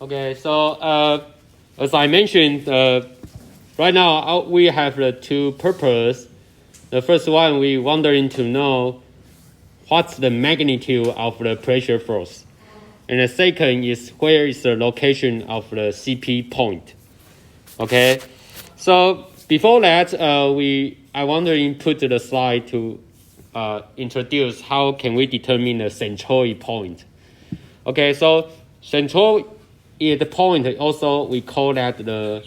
Okay, so as I mentioned, right now we have the two purposes. The first one, we wondering to know what's the magnitude of the pressure force. And the second is where is the location of the CP point. Okay, so before that, I want to input the slide to introduce how can we determine the centroid point. Okay, so centroid point also we call that the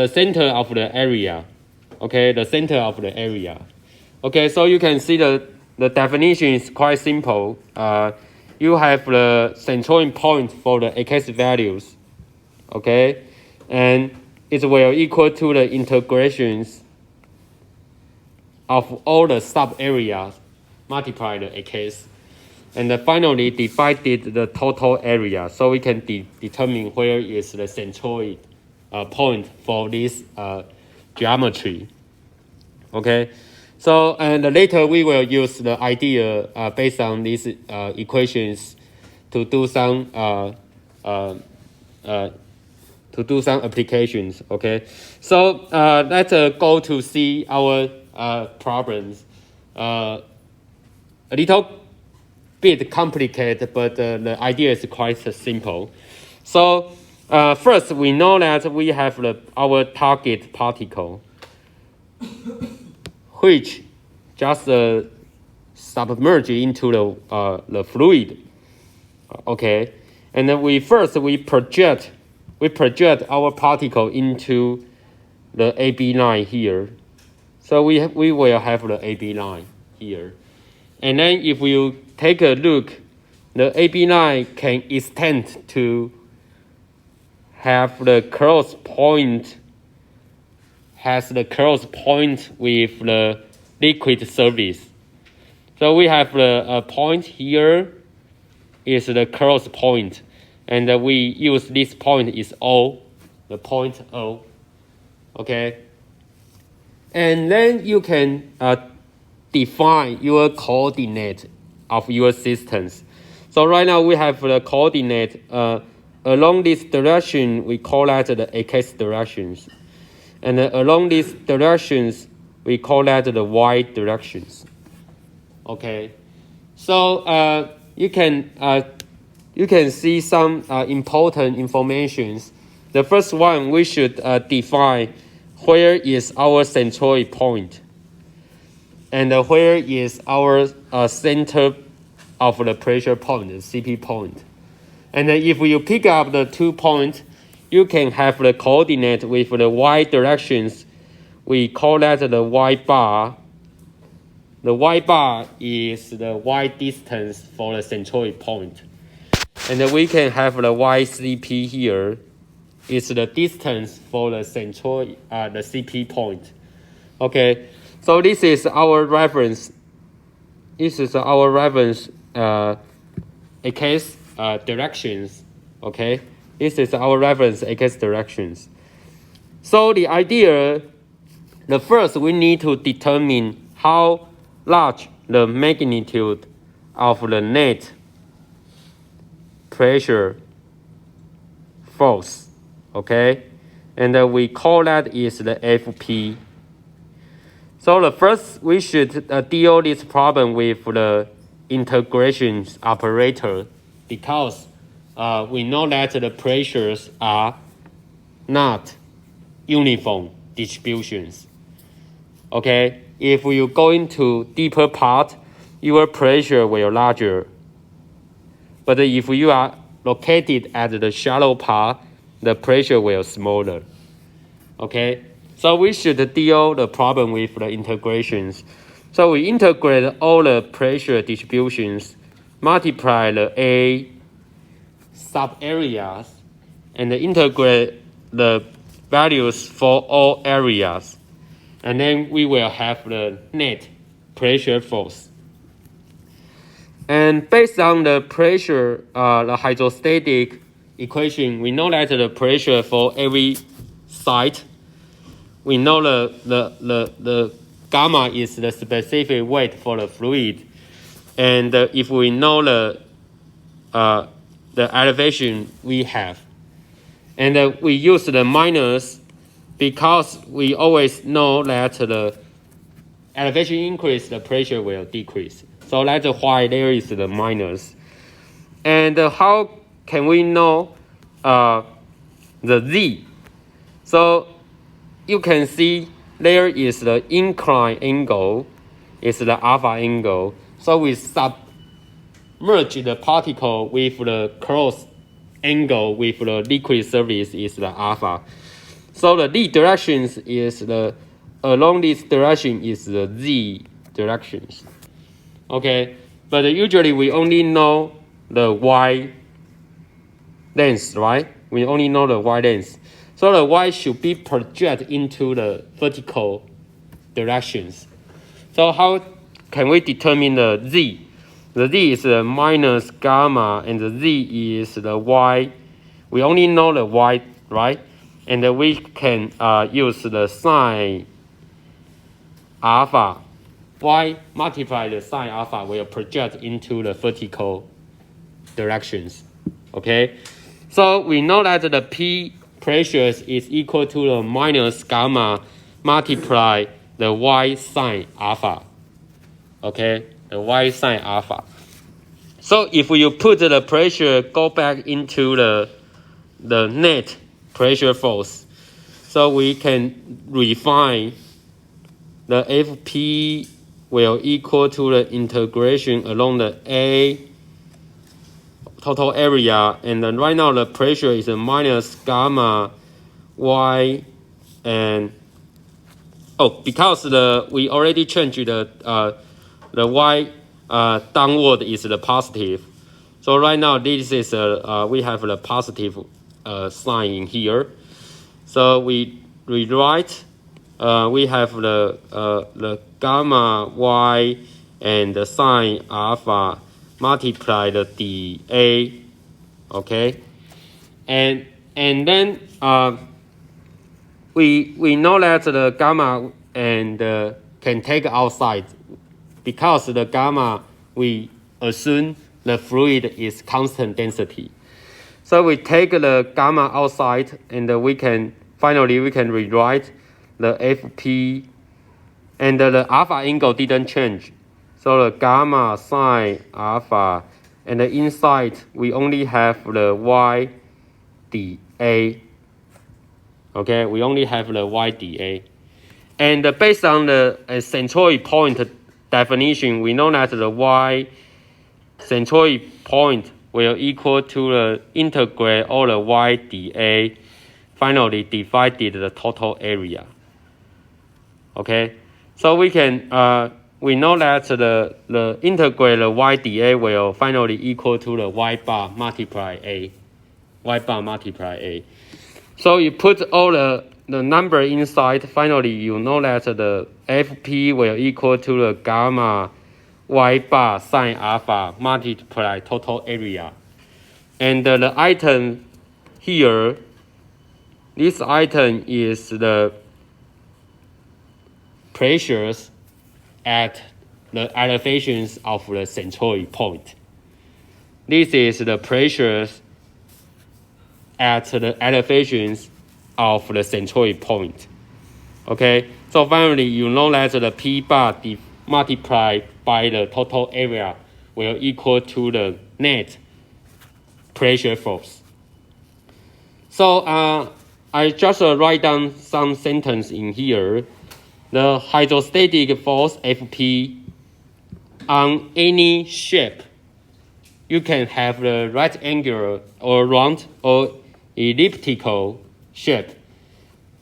center of the area. Okay, the center of the area. Okay, so you can see the definition is quite simple. You have the centroid point for the x values. Okay, and it will equal to the integrations of all the sub areas multiply the x, and then finally divided the total area, so we can determine where is the centroid point for this geometry. Okay, so and later we will use the idea based on these equations to do some applications. Okay, so let's go to see our problems. A little bit complicated, but the idea is quite simple. So first, we know that we have our target particle, which just submerge into the fluid. Okay, and then we project our particle into the AB line here. So we will have the AB line here. And then if you take a look, the AB line can extend to have the cross point, with the liquid surface. So we have the point here is the cross point, and we use this point is O, the point O. Okay, and then you can define your coordinate of your systems. So right now we have the coordinate along this direction, we call that the x directions, and along these directions we call that the y directions. Okay, so you can see some important informations. The first one, we should define where is our centroid point, and where is our center of the pressure point, the CP point. And then if you pick up the 2 points, you can have the coordinate with the y directions. We call that the y bar. The y bar is the y distance for the centroid point. And then we can have the yCP here. It's the distance for the centroid, the CP point. Okay, so this is our reference. X directions. Okay, this is our reference x directions. So the idea, the first we need to determine how large the magnitude of the net pressure force. Okay, and we call that is the FP. So the first we should deal this problem with the integration operator, because we know that the pressures are not uniform distributions. Okay, if you go into deeper part, your pressure will larger. But if you are located at the shallow part, the pressure will smaller. Okay, so we should deal the problem with the integrations. So we integrate all the pressure distributions, multiply the A sub areas, and integrate the values for all areas. And then we will have the net pressure force. And based on the pressure, the hydrostatic equation, we know that the pressure for every site, we know the gamma is the specific weight for the fluid. And if we know the the elevation we have. And we use the minus because we always know that the elevation increase, the pressure will decrease. So that's why there is the minus. And how can we know the Z? So you can see there is the incline angle, is the alpha angle. So we submerge the particle with the cross angle with the liquid surface is the alpha. So the Z directions is the along this direction is the Z directions. Okay, but usually we only know the Y length, right? We only know the Y length. So the Y should be projected into the vertical directions. So how can we determine the Z? The Z is the minus gamma and the Z is the Y. We only know the Y, right? And we can use the sine alpha. Y multiply the sine alpha will project into the vertical directions. Okay? So we know that the P pressures is equal to the minus gamma multiply the Y sine alpha. Okay? The Y sine alpha. So if you put the pressure go back into the net pressure force, so we can refine the FP will equal to the integration along the A total area, and then right now the pressure is a minus gamma Y, and because we already changed the Y downward is the positive. So right now this is we have the positive sign in here. So we rewrite. We have the gamma Y and the sine alpha multiply the dA. Okay, and then we know that the gamma and can take outside. Because the gamma, we assume the fluid is constant density. So we take the gamma outside, and finally we can rewrite the FP, and the alpha angle didn't change. So the gamma sine alpha, and the inside we only have the Y dA. Okay, we only have the Y dA. And based on the centroid point definition, we know that the Y centroid point will equal to the integrate all the Y dA, finally divided the total area. Okay, so we know that the integrate the Y dA will finally equal to the Y bar multiply A. Y bar multiply A. So you put all the number inside, finally you know that the FP will equal to the gamma Y bar sine alpha multiply total area. And the item here, this item is the pressures at the elevations of the centroid point. This is the pressures at the elevations of the centroid point. Okay, so finally you know that the P bar multiplied by the total area will equal to the net pressure force. So I just write down some sentence in here. The hydrostatic force Fp on any shape, you can have the rectangular or round or elliptical shape,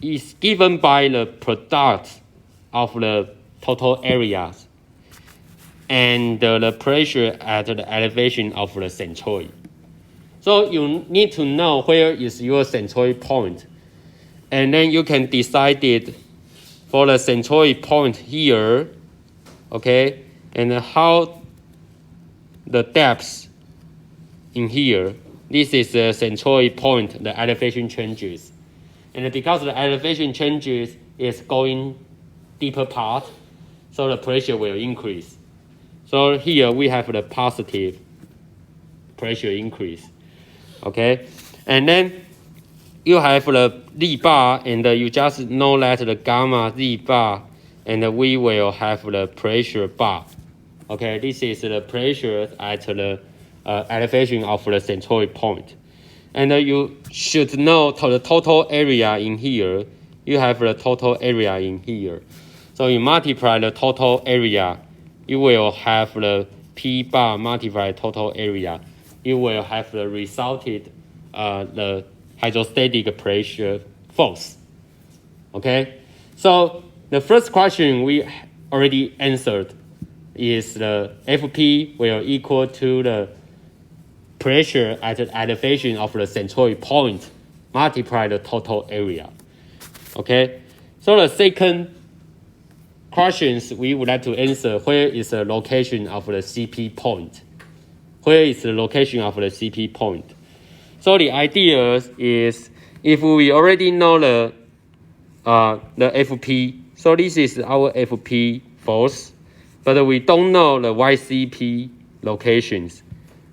is given by the product of the total areas and the pressure at the elevation of the centroid. So you need to know where is your centroid point, and then you can decide it for the centroid point here, okay, and how the depth in here. This is the centroid point, the elevation changes. And because the elevation changes is going deeper part, so the pressure will increase. So here we have the positive pressure increase. Okay, and then you have the Z bar, and you just know that the gamma Z bar, and we will have the pressure bar. Okay, this is the pressure at the elevation of the centroid point. And you should know the total area in here. You have the total area in here. So you multiply the total area, you will have the P bar multiply total area. You will have the resulted the hydrostatic pressure force. Okay, so the first question we already answered is the Fp will equal to the pressure at the elevation of the centroid point multiply the total area. Okay, so the second questions we would like to answer, where is the location of the CP point? Where is the location of the CP point? So the idea is, if we already know the Fp, so this is our Fp force, but we don't know the YCP locations.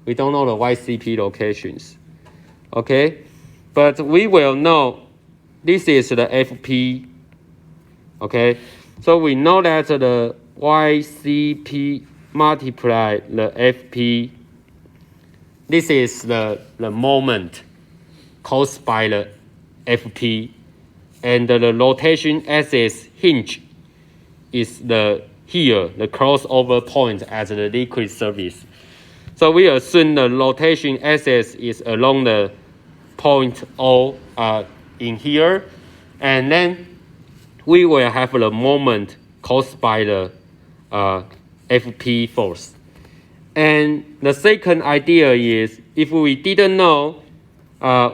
We don't know the YCP locations. Okay, but we will know this is the Fp. Okay, so we know that the YCP multiply the Fp. This is the moment caused by the Fp, and the rotation axis hinge is the crossover point at the liquid surface. So we assume the rotation axis is along the point O in here, and then we will have the moment caused by the Fp force. And the second idea is, if we didn't know,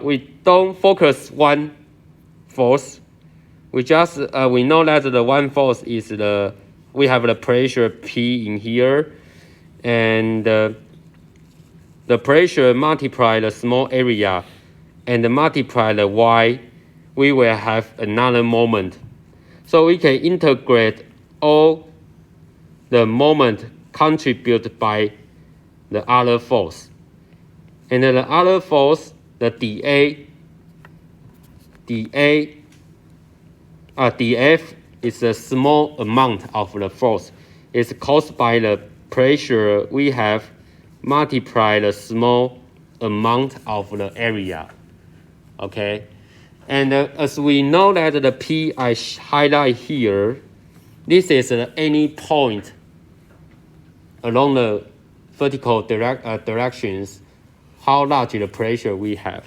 we don't focus one force. We just we know that the one force is we have the pressure P in here, and the pressure multiply the small area and multiply the Y, we will have another moment. So we can integrate all the moment contributed by the other force. And then the other force, the dF is a small amount of the force. It's caused by the pressure we have multiply the small amount of the area. Okay, and as we know that the P I highlight here, this is any point along the vertical directions, how large the pressure we have.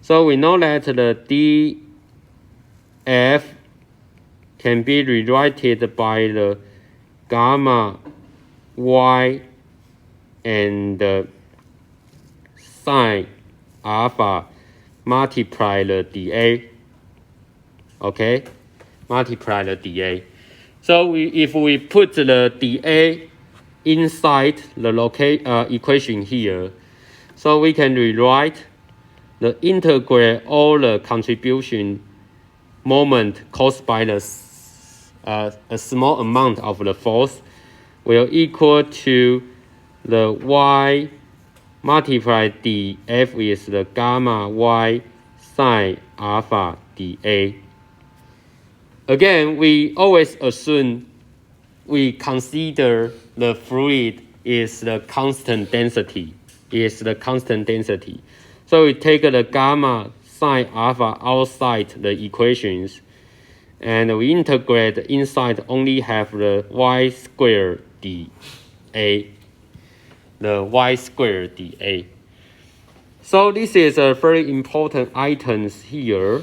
So we know that the dF can be rewritten by the gamma Y and sine alpha multiply the dA. Okay, multiply the dA. So if we put the dA inside the equation here, so we can rewrite the integral all the contribution moment caused by the a small amount of the force will equal to the Y multiply dF is the gamma Y sine alpha dA. Again, we always assume we consider the fluid is the constant density. So we take the gamma sine alpha outside the equations, and we integrate inside only have the Y squared dA. The Y squared dA. So this is a very important items here.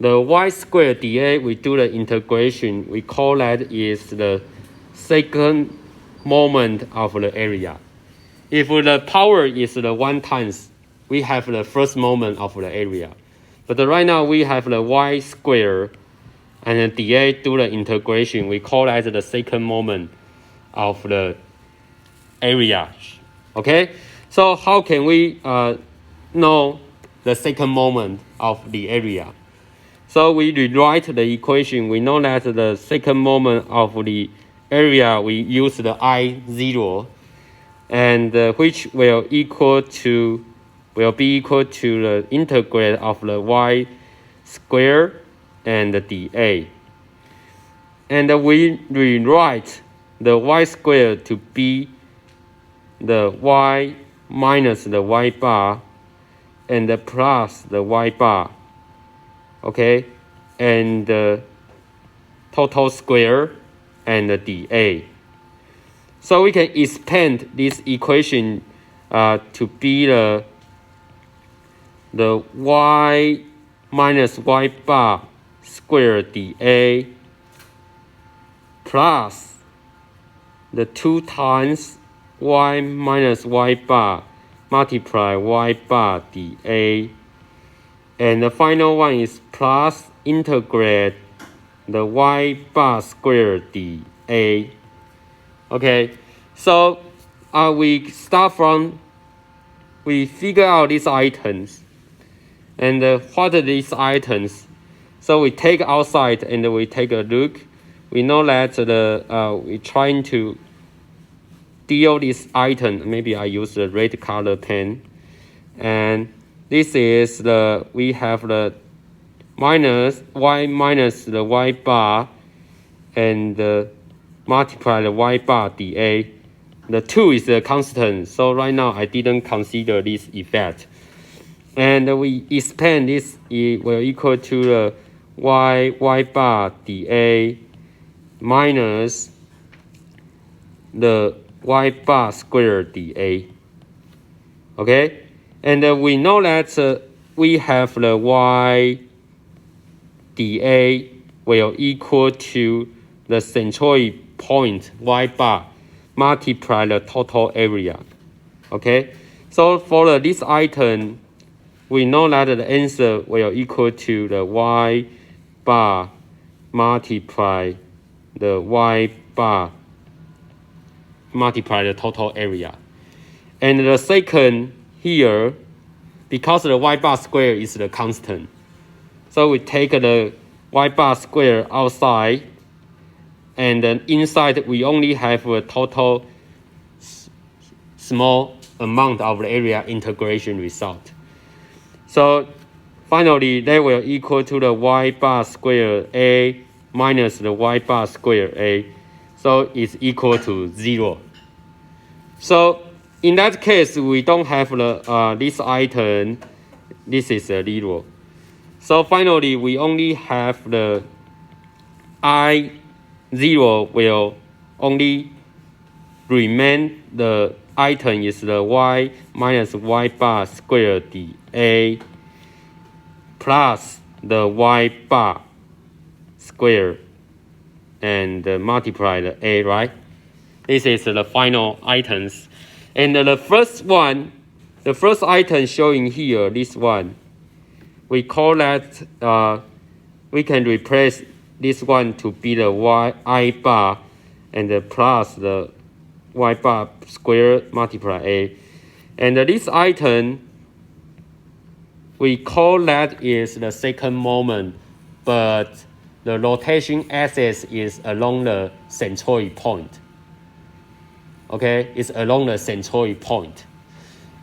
The Y squared dA, we do the integration. We call that is the second moment of the area. If the power is the 1 times, we have the first moment of the area. But right now we have the Y squared, and the dA do the integration. We call that the second moment of the area. Okay, so how can we know the second moment of the area? So we rewrite the equation. We know that the second moment of the area, we use the I0. and which will be equal to the integrate of the y squared and the dA. And we rewrite the y squared to be the y minus the y bar and the plus the y bar, okay, and the total square and the dA. So we can expand this equation to be the y minus y bar squared dA plus the 2 times y minus y bar multiply y bar dA. And the final one is plus integrate the y bar squared dA. Okay, so we start from, we figure out these items. And what are these items? So we take outside and we take a look. We know that we're trying to deal this item. Maybe I use the red color pen. And this is we have the y minus the y bar and multiply the y bar dA. The 2 is a constant, so right now I didn't consider this effect. And we expand this, it will equal to the y bar dA minus the y bar squared dA. Okay, and we know that we have the y dA will equal to the centroid point y bar multiply the total area. Okay, so for this item, we know that the answer will equal to the y bar multiply the y bar multiply the total area. And the second here, because the y bar square is the constant, so we take the y bar square outside, and then inside we only have a total small amount of the area integration result. So finally, they will equal to the y bar square A minus the y bar square A. So it's equal to 0. So in that case, we don't have the this item. This is a 0. So finally, we only have the I0 will only remain the item is the y minus y bar squared dA plus the y bar square and multiply the A, right? This is the final items. And the first one, the first item showing here, this one, we call that, we can replace this one to be the I bar and plus the y bar square multiply A. And this item, we call that is the second moment, but the rotation axis is along the centroid point. Okay, it's along the centroid point.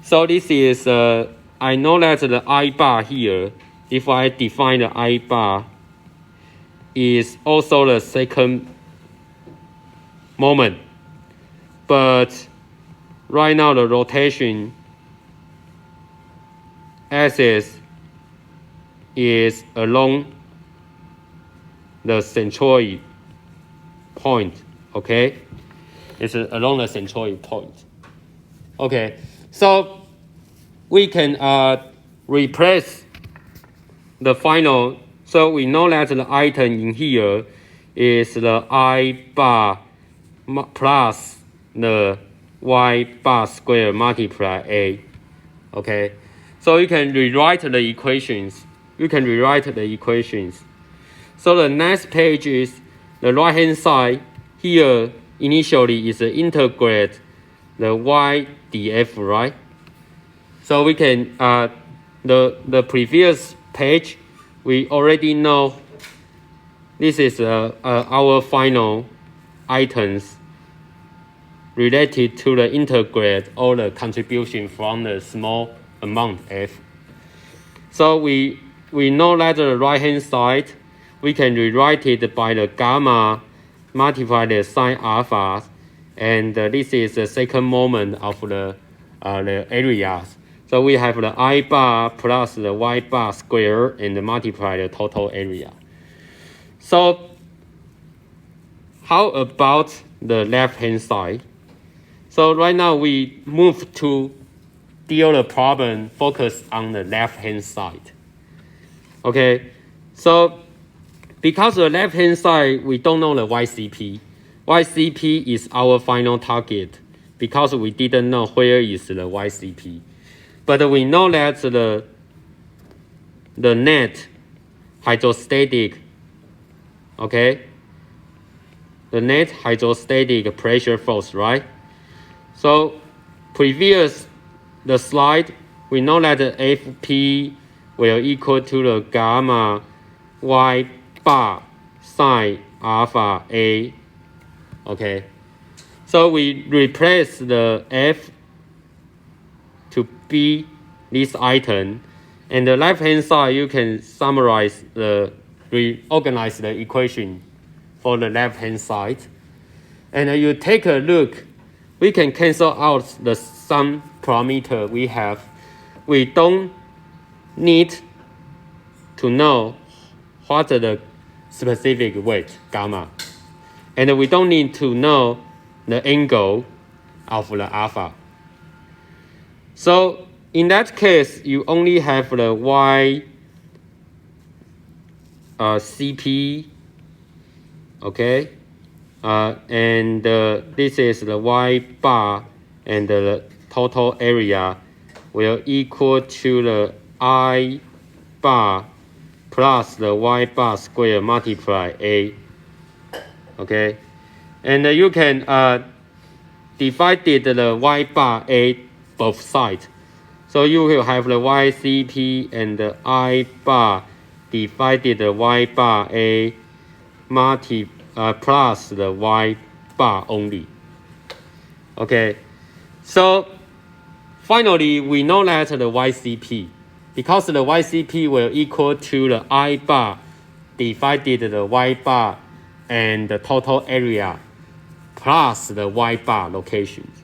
So this is, I know that the I bar here, if I define the I bar, is also the second moment. But right now the rotation axis is along the centroid point, okay? It's along the centroid point. Okay, so we can replace the final. So we know that the item in here is the I bar plus the y bar square multiply A. Okay, so you can rewrite the equations. So the next page is the right hand side. Here initially is the integrate the y df, right? So we can the previous page we already know this is our final items. related to the integrate or the contribution from the small amount f. So we know that the right hand side, we can rewrite it by the gamma multiply the sine alpha, and this is the second moment of the areas. So we have the I bar plus the y bar square and multiply the total area. So how about the left hand side? So right now we move to deal the problem focus on the left hand side. Okay, so because the left hand side we don't know the YCP. YCP is our final target because we didn't know where is the YCP. But we know that the net hydrostatic, okay, the net hydrostatic pressure force, right? So previous the slide, we know that the Fp will equal to the gamma y bar sine alpha A. Okay, so we replace the F to be this item, and the left hand side you can summarize reorganize the equation for the left hand side, and you take a look. We can cancel out the some parameter we have. We don't need to know what the specific weight gamma, and we don't need to know the angle of the alpha. So in that case, you only have the y CP, okay, and this is the y bar, and the total area will equal to the I bar plus the y bar square multiply A. Okay, and you can divide the y bar A both sides. So you will have the YCP and the I bar divided the y bar A plus the y bar only. Okay, so finally we know that the YCP, because the YCP will equal to the I bar divided the y bar and the total area plus the y bar locations.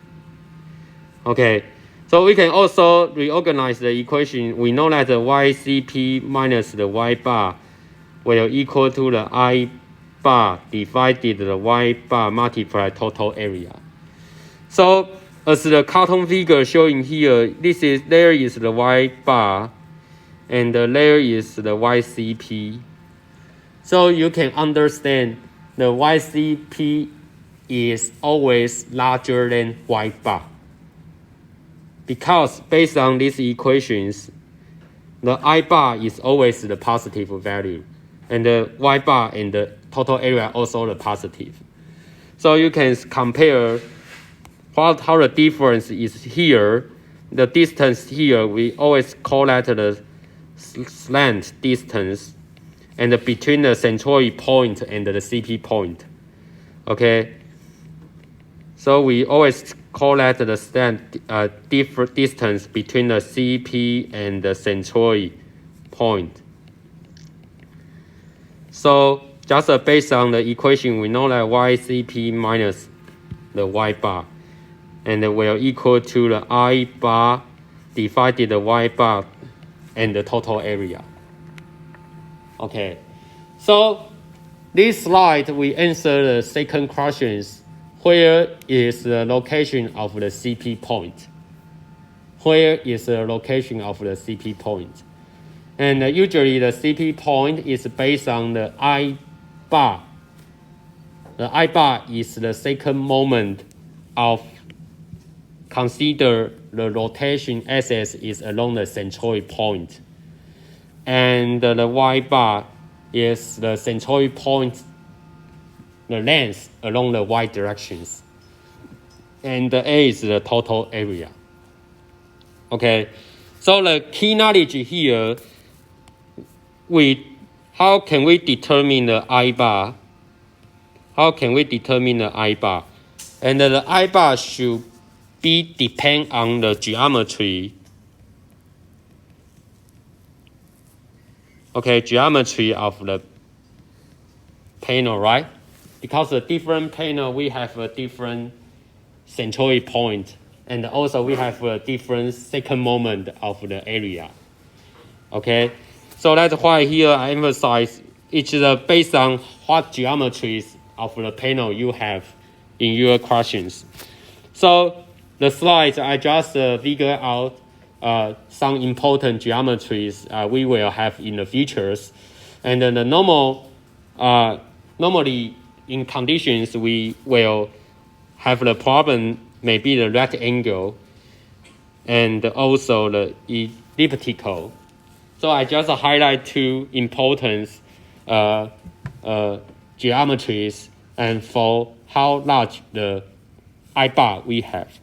Okay, so we can also reorganize the equation. We know that the YCP minus the y bar will equal to the I bar divided the y bar multiply total area. So as the cartoon figure showing here, there is the y bar and there is the YCP. So you can understand the YCP is always larger than y bar, because based on these equations, the I bar is always the positive value, and the y bar and the total area also the positive. So you can compare how the difference is here. The distance here, we always call that the slant distance, and between the centroid point and the CP point. Okay, so we always call that the different distance between the CP and the centroid point. So just based on the equation, we know that YCP minus the y bar, and it will equal to the I bar divided the y bar and the total area. Okay, so this slide we answer the second questions. Where is the location of the CP point? Where is the location of the CP point? And usually the CP point is based on the I bar. The I bar is the second moment of, consider the rotation axis is along the centroid point. And the y bar is the centroid point, the length along the y directions. And the A is the total area. Okay, so the key knowledge here, how can we determine the I bar? How can we determine the I bar? And the I bar should be depend on the geometry. Okay, geometry of the panel, right? Because the different panel, we have a different centroid point, and also we have a different second moment of the area. Okay, so that's why here I emphasize it's based on what geometries of the panel you have in your questions. So the slides I just figure out some important geometries we will have in the futures, and then the normally in conditions we will have the problem maybe the right angle and also the elliptical. So I just highlight two important geometries and for how large the I bar we have.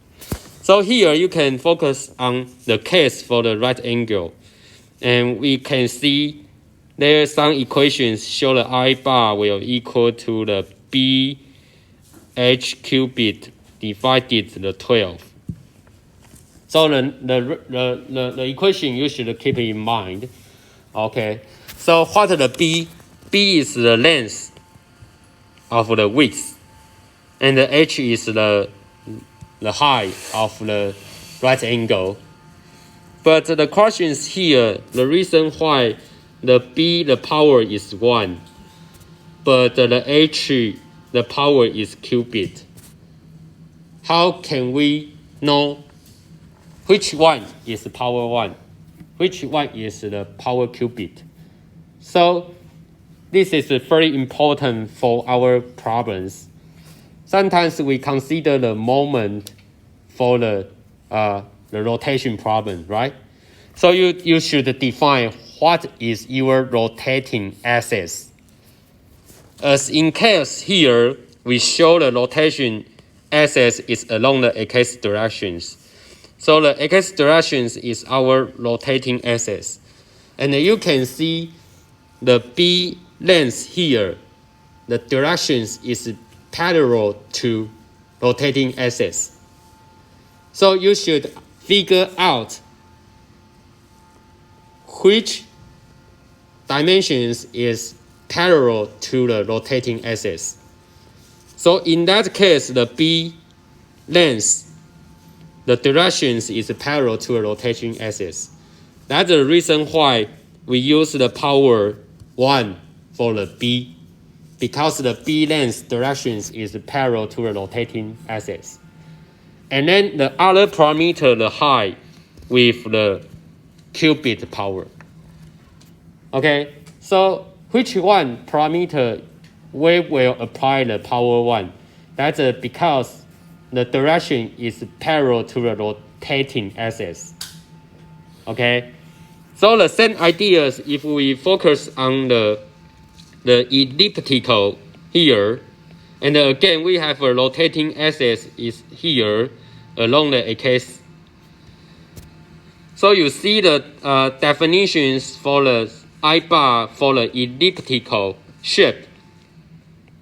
So here you can focus on the case for the right angle. And we can see there are some equations show the I bar will equal to the BH cubed divided the 12. So the equation you should keep in mind. Okay. So what the B? B is the length of the width. And the H is the height of the right angle. But the question is here, the reason why the B, the power is 1, but the H, the power is cubed. How can we know which one is the power 1? Which one is the power cubed? So this is very important for our problems. Sometimes we consider the moment for the rotation problem, right? So you should define what is your rotating axis. As in case here, we show the rotation axis is along the x directions. So the x directions is our rotating axis. And you can see the B length here, the directions is parallel to rotating axis. So you should figure out which dimensions is parallel to the rotating axis. So in that case, the B length, the directions is parallel to a rotating axis. That's the reason why we use the power 1 for the B, because the B length directions is parallel to a rotating axis. And then the other parameter, the height, with the cubed power. Okay, so which one parameter we will apply the power 1? That's because the direction is parallel to the rotating axis. Okay, so the same ideas if we focus on the elliptical here, and again we have a rotating axis is here along the x. So you see the definitions for the I bar for the elliptical shape.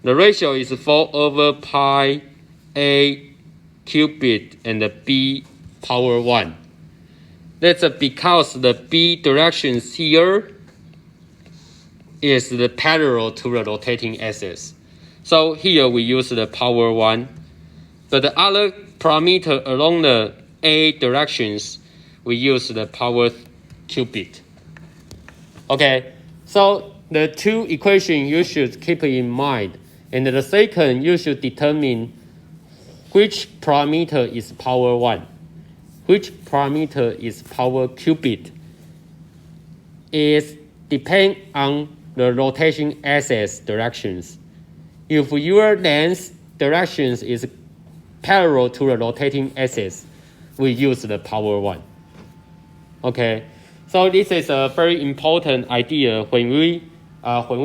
The ratio is 4 over pi a cubed and the b power 1. That's because the b directions here is the parallel to the rotating axis. So here we use the power 1. But the other parameter along the a directions, we use the power cubed. Okay, so the two equations you should keep in mind. And the second, you should determine which parameter is power 1, which parameter is power cubed. It depends on the rotation axis directions. If your length directions is parallel to the rotating axis, we use the power 1. Okay, so this is a very important idea when we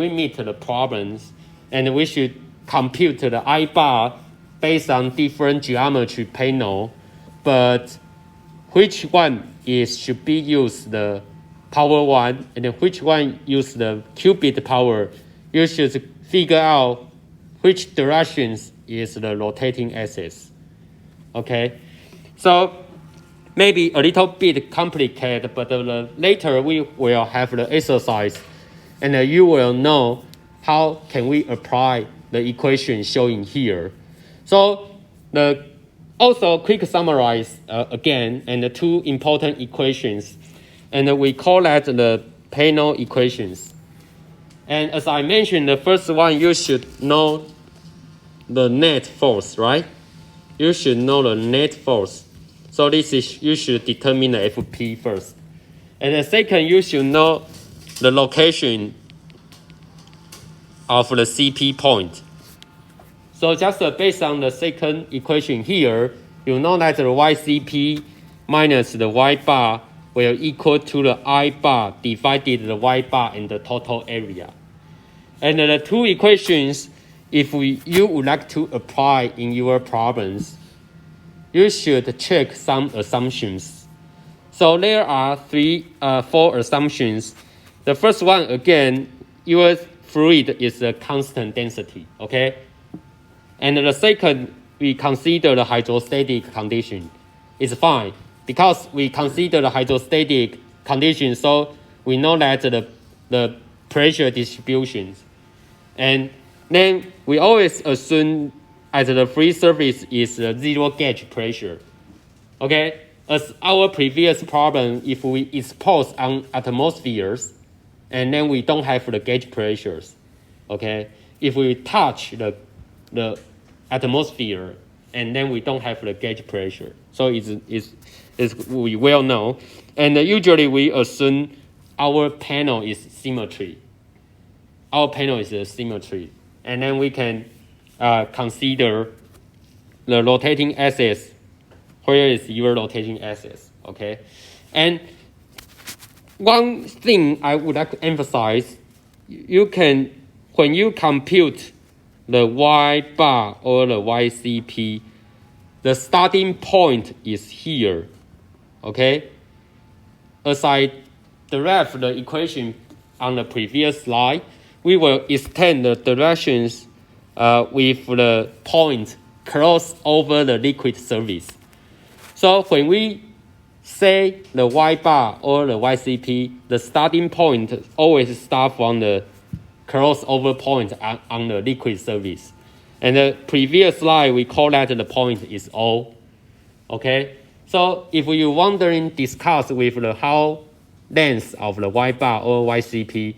meet the problems, and we should compute the I bar based on different geometry panel, but which one should be used the power 1 and which one use the cubed power. You should figure out which directions is the rotating axis. Okay, so maybe a little bit complicated, but later we will have the exercise, and you will know how can we apply the equation showing here. So also quick summarize again, and the two important equations, and we call that the panel equations. And as I mentioned, the first one, you should know the net force, right? You should know the net force. So this is, you should determine the FP first. And the second, you should know the location of the CP point. So just based on the second equation here, you know that the YCP minus the Y bar will equal to the I bar divided the Y bar in the total area. And the two equations, if you would like to apply in your problems, you should check some assumptions. So there are four assumptions. The first one, again, your fluid is a constant density, okay? And the second, we consider the hydrostatic condition. It's fine, because we consider the hydrostatic condition, so we know that the pressure distributions. And then we always assume as the free surface is zero gauge pressure. Okay, as our previous problem, if we expose on atmospheres, and then we don't have the gauge pressures. Okay, if we touch the atmosphere, and then we don't have the gauge pressure. So it's we well know. And usually we assume our panel is symmetry. Our panel is a symmetry. And then we can consider the rotating axis. Where is your rotating axis? Okay. And one thing I would like to emphasize, you can, when you compute the Y bar or the YCP, the starting point is here. Okay. As I derived the equation on the previous slide, we will extend the directions with the point cross over the liquid surface. So when we say the Y bar or the YCP, the starting point always start from the crossover point on the liquid surface. And the previous slide, we call that the point is O. Okay? So if you wondering, discuss with the how length of the Y bar or YCP,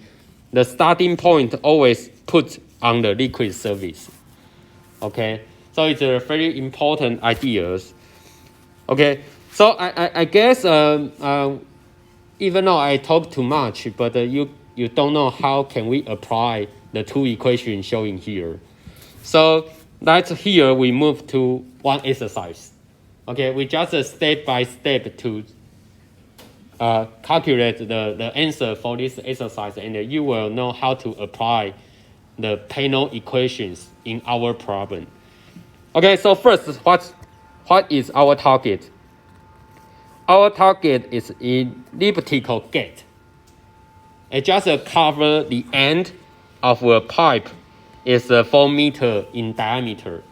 the starting point always put on the liquid surface. Okay, so it's a very important idea. Okay, so I guess even though I talk too much, but you don't know how can we apply the two equations showing here. So that's here we move to one exercise. Okay, we just step by step to calculate the answer for this exercise, and you will know how to apply the panel equations in our problem. Okay, so first, what is our target? Our target is elliptical gate. It just cover the end of a pipe is 4 meters in diameter.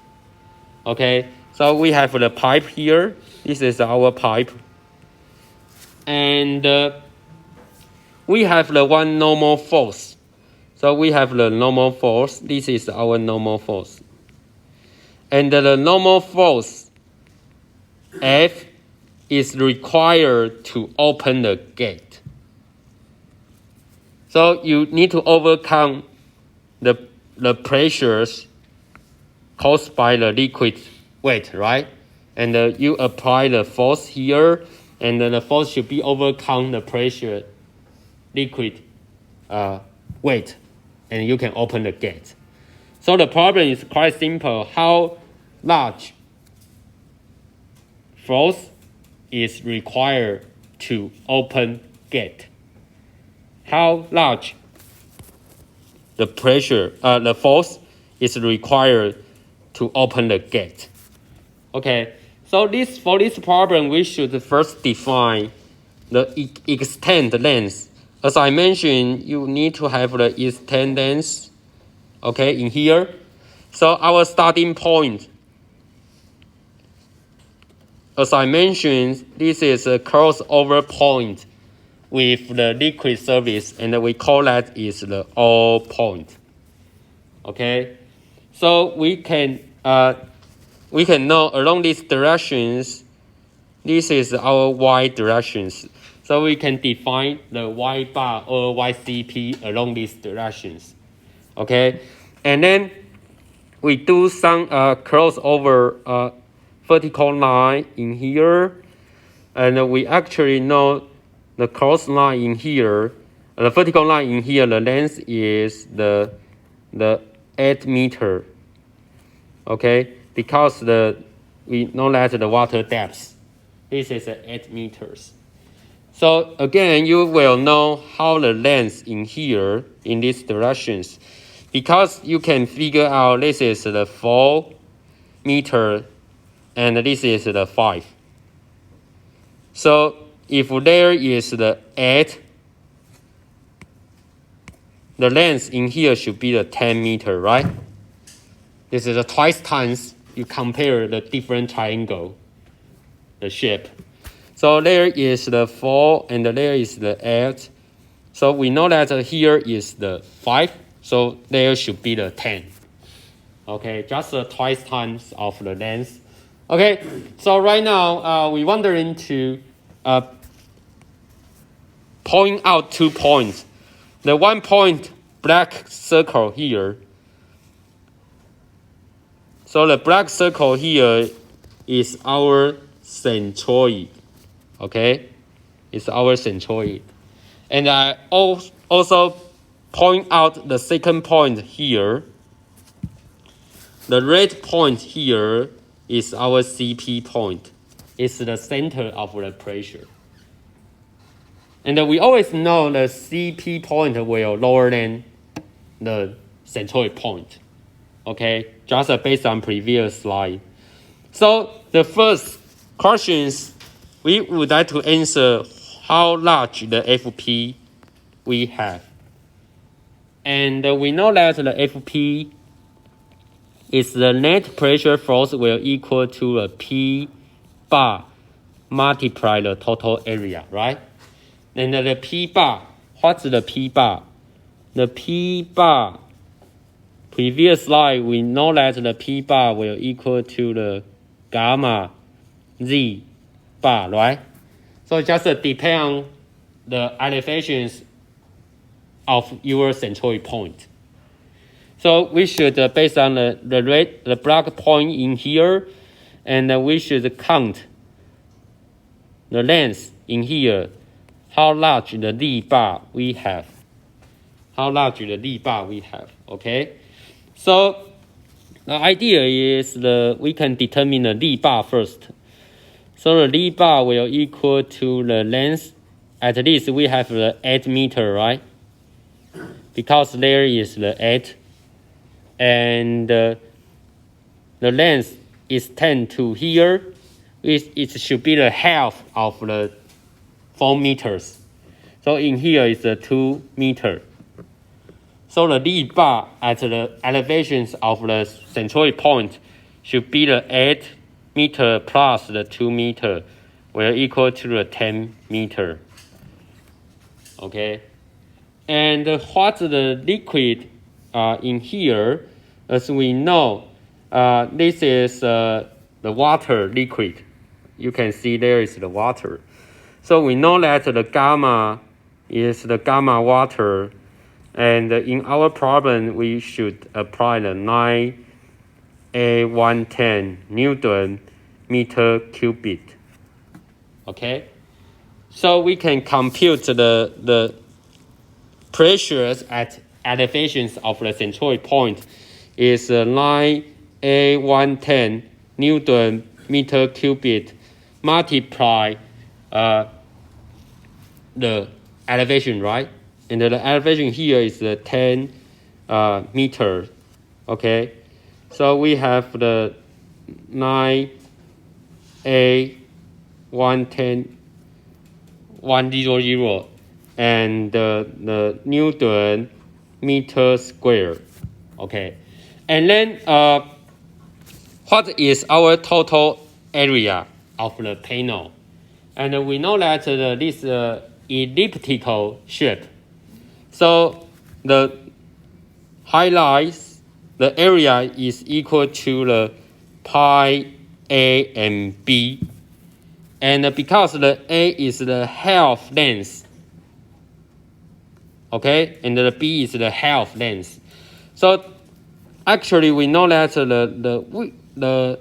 Okay, so we have the pipe here. This is our pipe. And we have the one normal force. So we have the normal force. This is our normal force. And the normal force, F, is required to open the gate. So you need to overcome the pressures caused by the liquid weight, right? And you apply the force here, and the force should be overcome the pressure liquid weight, and you can open the gate. So the problem is quite simple. How large force is required to open gate? How large the pressure, the force is required to open the gate? Okay, so for this problem, we should first define the extent length. As I mentioned, you need to have the extent length, okay, in here. So our starting point, as I mentioned, this is a crossover point with the liquid surface, and we call that is the O point. Okay, so we can know along these directions, this is our y directions. So we can define the y bar or yCp along these directions. Okay, and then we do some crossover vertical line in here, and we actually know the cross line in here, the vertical line in here, the length is the 8 meter. Okay, because we know that the water depth, this is 8 meters. So again, you will know how the length in here in these directions, because you can figure out this is the 4 meter and this is the 5. So if there is the 8, the length in here should be the 10 meter, right? This is twice times you compare the different triangle, the shape. So there is the 4 and there is the 8. So we know that here is the 5. So there should be the 10. Okay, just twice times of the length. Okay, so right now we're wondering to point out 2 points. The 1 point black circle here. So the black circle here is our centroid. Okay, it's our centroid. And I also point out the second point here. The red point here is our CP point. It's the center of the pressure. And we always know the CP point will lower than the centroid point. Okay, just based on previous slide. So the first questions we would like to answer how large the FP we have. And we know that the FP is the net pressure force will equal to a P bar multiply the total area, right? And the P bar, what's the P bar? The P bar, previous slide, we know that the P bar will equal to the gamma Z bar, right? So just depend on the elevations of your centroid point. So we should, based on the black point in here, and we should count the length in here, how large the D bar we have. How large the D bar we have, okay? So the idea is we can determine the D bar first. So the D bar will equal to the length, at least we have the 8 meter, right? Because there is the 8. And the length is 10 to here. It should be the half of the 4 meters. So in here is 2 meter. So the D bar at the elevations of the centroid point should be the 8 meter plus the 2 meter will equal to the 10 meter. Okay. And what's the liquid in here? As we know, this is the water liquid. You can see there is the water. So we know that the gamma is the gamma water. And in our problem, we should apply the 9A110 Newton meter cubic. Okay? So we can compute the pressures at elevations of the centroid point is 9A110 Newton meter cubic multiply the elevation, right? And the elevation here is 10 meter. Okay, so we have the 9A110 100 and the Newton meter square. Okay, And then what is our total area of the panel? And we know that this elliptical shape. So the highlights, the area is equal to the pi A and B. And because the A is the half length, okay, and the B is the half length. So actually we know that the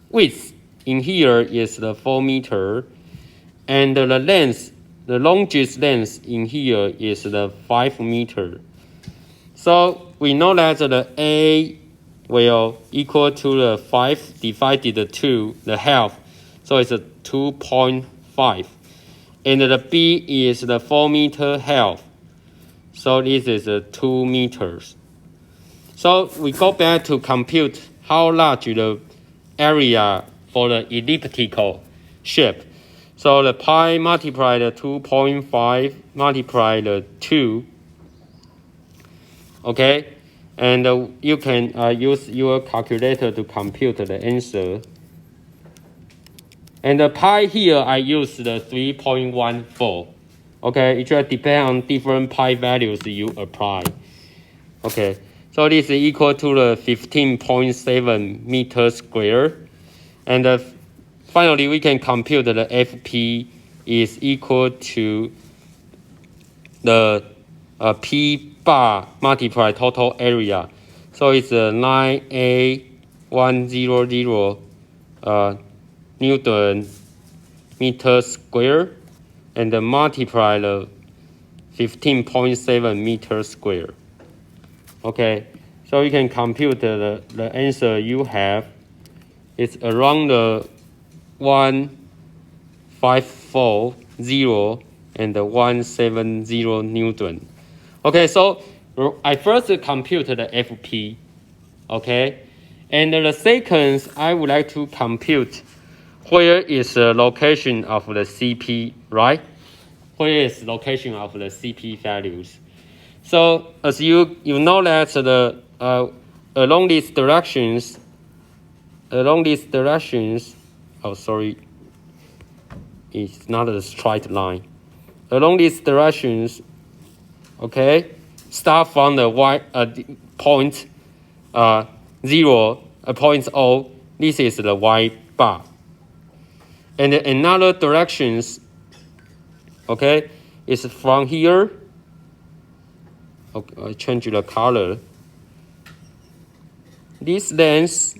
width in here is the 4 meter, and the length, the longest length in here is the 5 meter. So we know that the A will equal to the 5 divided 2, the half. So it's a 2.5. And the B is the 4 meter half. So this is 2 meters. So we go back to compute how large the area for the elliptical shape. So the pi multiply the 2.5 multiply the 2. Okay, and you can use your calculator to compute the answer. And the pi here, I use the 3.14. Okay, it just depends on different pi values you apply. Okay, so this is equal to the 15.7 meters square. And finally, we can compute the FP is equal to the P bar multiply total area. So it's 9A100 Newton meter square, and multiply the 15.7 meters square. Okay, so you can compute the answer you have. It's around the 1540 and 170 Newton. Okay, so I first compute the FP. Okay, and the second, I would like to compute where is the location of the CP, right? Where is the location of the CP values? So as you know that the along these directions, oh sorry, it's not a straight line. Along these directions, okay, start from the point 0, point O. This is the Y bar. And another directions, okay, is from here. Okay, I change the color. This length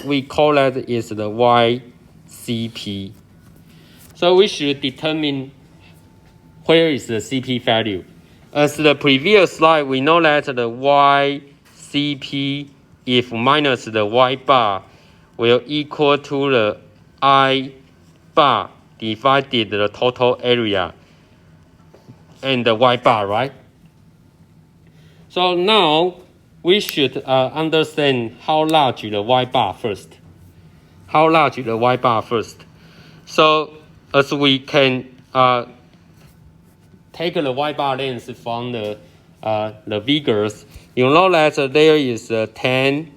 we call that is the YCP. So we should determine where is the CP value. As the previous slide, we know that the YCP, if minus the Y bar, will equal to the I bar divided the total area and the Y bar, right? So now we should understand how large the Y bar first. How large the Y bar first. So as we can take the Y bar length from the figures, you know that there is 10,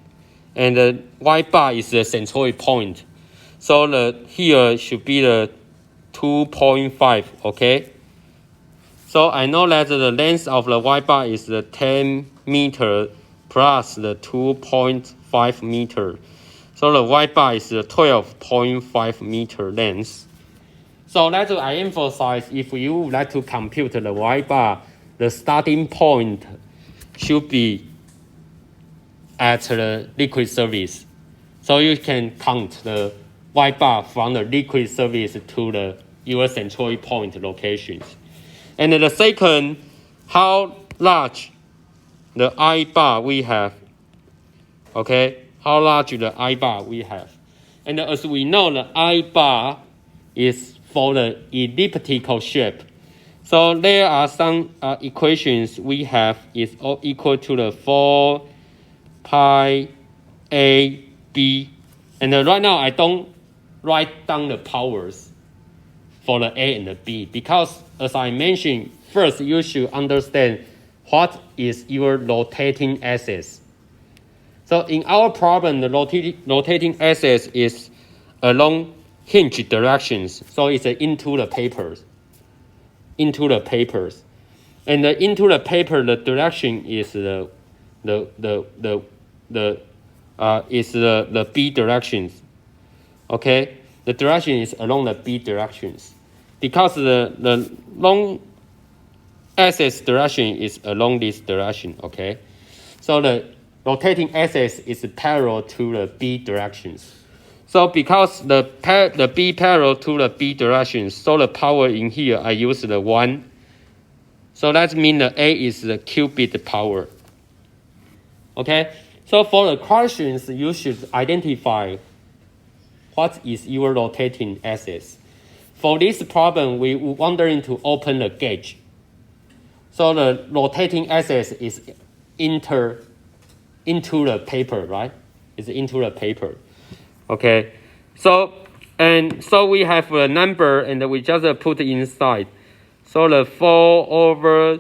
and the Y bar is the centroid point. So here should be the 2.5, okay? So I know that the length of the Y bar is the 10 meter plus the 2.5 meter. So the Y bar is the 12.5 meter length. So that's what I emphasize. If you would like to compute the Y bar, the starting point should be at the liquid surface. So you can count the Y bar from the liquid surface to your centroid point locations. And the second, how large the I bar we have. Okay, how large the I bar we have. And as we know, the I bar is for the elliptical shape. So there are some equations we have is all equal to the 4 pi A B. And right now I don't write down the powers for the A and the B, because as I mentioned, first you should understand what is your rotating axis. So in our problem, the rotating axis is along hinge directions. So it's into the papers. Into the papers. And into the paper, the direction is the B directions. Okay? The direction is along the B directions. Because the long axis direction is along this direction, okay? So the rotating axis is parallel to the B directions. So because the B parallel to the B directions, so the power in here, I use the 1. So that means the A is the qubit power. Okay? So for the questions, you should identify what is your rotating axis. For this problem, we wondering to open the gauge. So the rotating axis is into the paper, right? It's into the paper. Okay. So we have a number and we just put inside. So the 4 over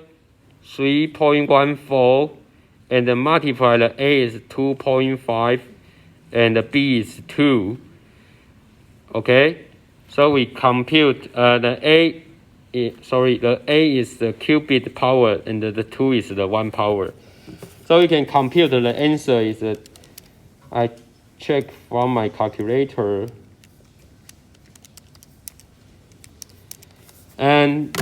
3.14 and multiply the A is 2.5 and the B is 2. Okay. So we compute the A is the qubit power and the 2 is the 1 power. So you can compute the answer is I check from my calculator. And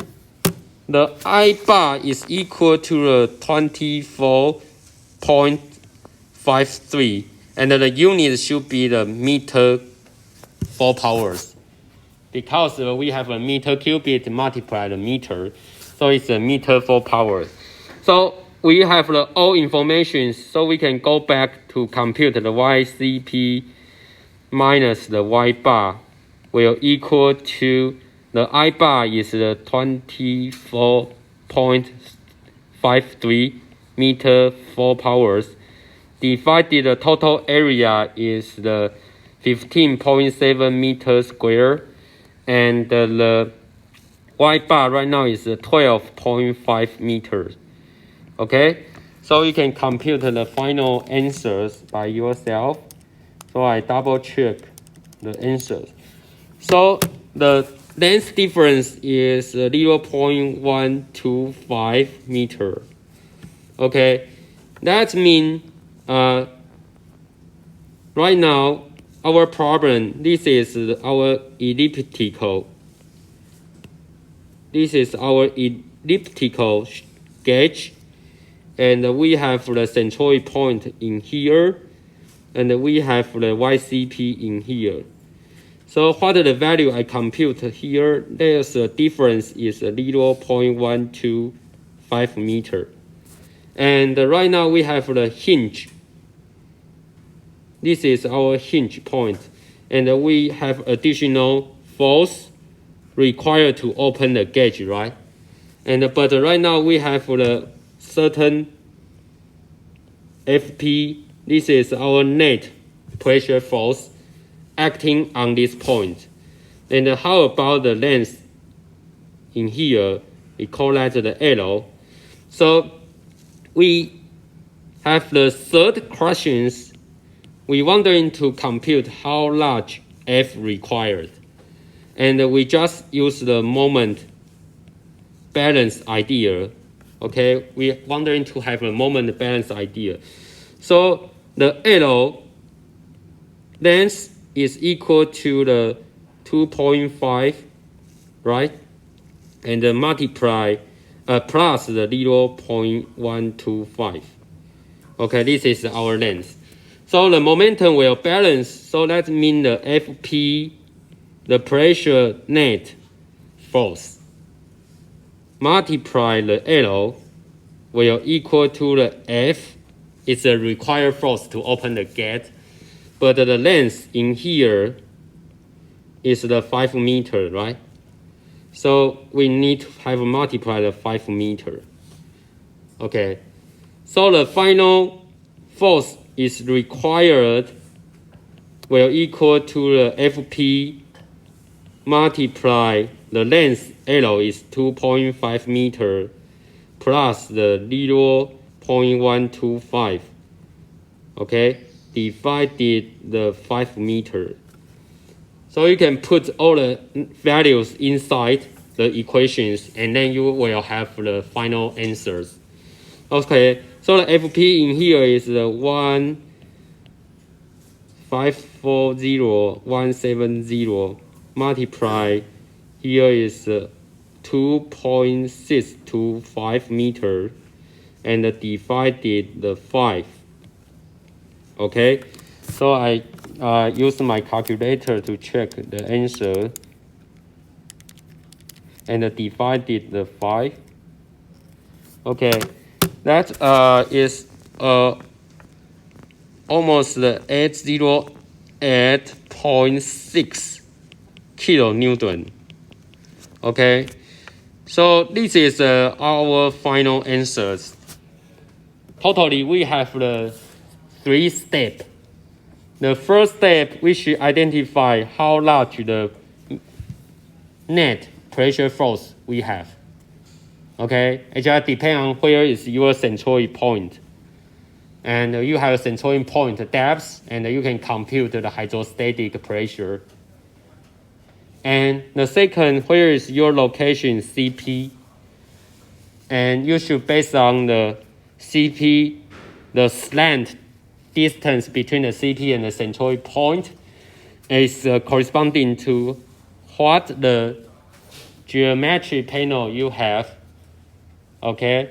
the I bar is equal to 24.53 and the unit should be the meter 4 powers. Because we have a meter qubit multiplied the meter, so it's a meter 4 powers. So we have the all information, so we can go back to compute the YCP minus the Y bar will equal to the I bar is the 24.53 meter 4 powers. Divided the total area is the 15.7 meters square. And the Y bar right now is 12.5 meters. Okay, so you can compute the final answers by yourself. So I double check the answers. So the length difference is 0.125 meter. Okay, that means right now our problem, this is our elliptical. This is our elliptical gauge. And we have the centroid point in here. And we have the YCP in here. So what the value I compute here, there's a difference is 0.125 meter. And right now we have the hinge. This is our hinge point, and we have additional force required to open the gauge, right? But right now we have the certain FP. This is our net pressure force acting on this point. And how about the length in here? We call that the L. So we have the third questions. We wondering to compute how large F required. And we just use the moment balance idea. Okay, we wondering to have a moment balance idea. So the L length is equal to the 2.5, right? And multiply plus the 0.125. Okay, this is our length. So the momentum will balance, so that means the FP, the pressure net force, multiply the L will equal to the F, it's the required force to open the gate, but the length in here is the 5 meter, right? So we need to have multiply the 5 meter. Okay, so the final force is required will equal to the FP multiply the length L is 2.5 meter plus the 0.125 Okay, divided the 5 meter. So you can put all the values inside the equations, and then you will have the final answers. Okay, so the FP in here is 1,540,170 multiply. Here is 2.625 meter, and divided the 5. Okay, so I use my calculator to check the answer, and divided the 5. Okay, that is almost 808.6 kilonewton. Okay, so this is our final answers. Totally, we have the 3 steps. The first step, we should identify how large the net pressure force we have. Okay, it just depends on where is your centroid point. And you have a centroid point depth, and you can compute the hydrostatic pressure. And the second, where is your location CP? And you should base on the CP, the slant distance between the CP and the centroid point is corresponding to what the geometric panel you have. Okay,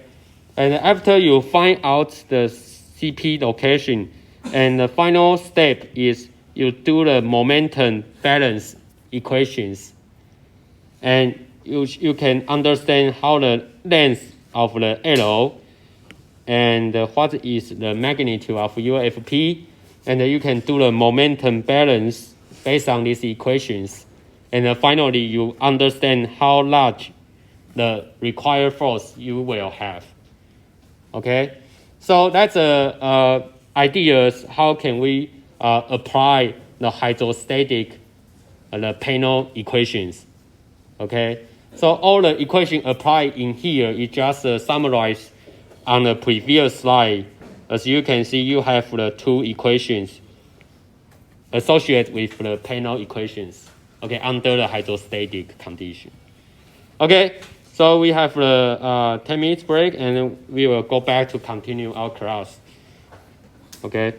and after you find out the CP location, and the final step is you do the momentum balance equations, and you can understand how the length of the L and what is the magnitude of your FP, and you can do the momentum balance based on these equations, and finally you understand how large the required force you will have. Okay, so that's ideas how can we apply the hydrostatic the panel equations. Okay, so all the equation applied in here is just summarized on the previous slide. As you can see, you have the 2 equations associated with the panel equations. Okay, under the hydrostatic condition. Okay, so we have the 10 minutes break, and we will go back to continue our class. Okay.